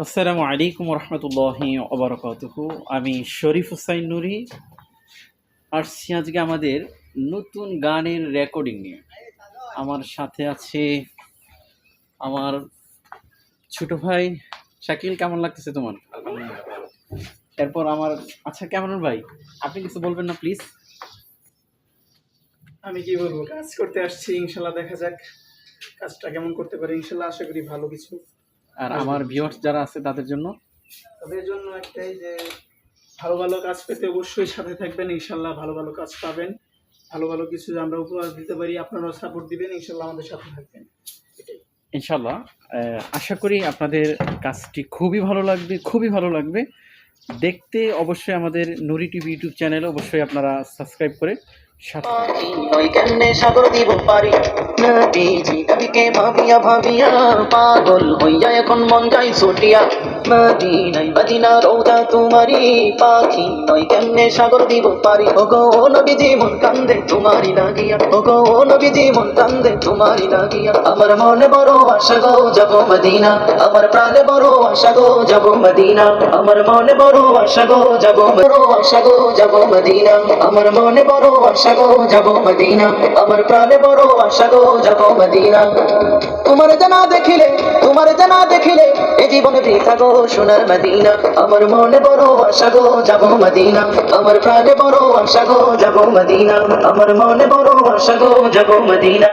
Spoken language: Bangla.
আসসালামু আলাইকুম রহমতুল্লাহি ওবরাকাতুহু। আমি শরীফ হুসাইন নুরি আসছি আজকে আমাদের নতুন গানের রেকর্ডিং নিয়ে। আমার সাথে আছে আমার ছোট ভাই শাকিল। কেমন লাগতেছে তোমার? এরপর আমার আচ্ছা কেমন ভাই, আপনি কিছু বলবেন না প্লিজ? আমি কি বলবো, কাজ করতে আসছি, ইনশাল্লাহ দেখা যাক কাজটা কেমন করতে পারি। ইনশাল্লাহ আশা করি ভালো কিছু আর আসবে। আমার ভিউয়ার্স যারা আছে তাদের জন্য তাদের জন্য একটাই যে ভালো ভালো কাজ পেতে অবশ্যই সাথে থাকবেন। ইনশাল্লাহ ভালো ভালো কাজ পাবেন, ভালো ভালো কিছু যে আমরা উপহার দিতে পারি, আপনারাও সাপোর্ট দিবেন, ইনশাল্লাহ আমাদের সাথে থাকবেন। এটাই। ইনশাল্লাহ আশা করি আপনাদের কাজটি খুবই ভালো লাগবে, খুবই ভালো লাগবে দেখতে। অবশ্যই আমাদের নুরি টিভি ইউটিউব চ্যানেলে অবশ্যই আপনারা সাবস্ক্রাইব করে সাথে নই কেমনে সাগর দিব পারি নদীজি নদীকে ভাবিয়া ভাবিয়া পাগল হইয়া এখন মন যাই ছুটিয়া মদিনাই মদিনা রৌদা তোমারি পাখি নই কেমনে সাগর দিব পারি ওগো নবীজি মন কান্দে তোমারি লাগিয়া ওগো নবীজি মন কান্দে তোমারি লাগিয়া আমার মনে বড় আশা গো যাব মদিনা আমার প্রাণে বড় আশা গো যাব মদিনা আমার মনে বড় আশা গো যাব বড় আশা গো যাব মদিনা আমার মনে বড় আশা গো যাব মদিনা আমার প্রাণে বড় আশা গো যাব মদিনা তোমার জানা দেখিলে এ জীবনে বৃথা গো সোনার মদিনা আমার মনে বড় আশা গো যাব মদিনা আমার প্রাণে বড় আশা গো যাব মদিনা আমার মনে বড় আশা গো যাব মদিনা।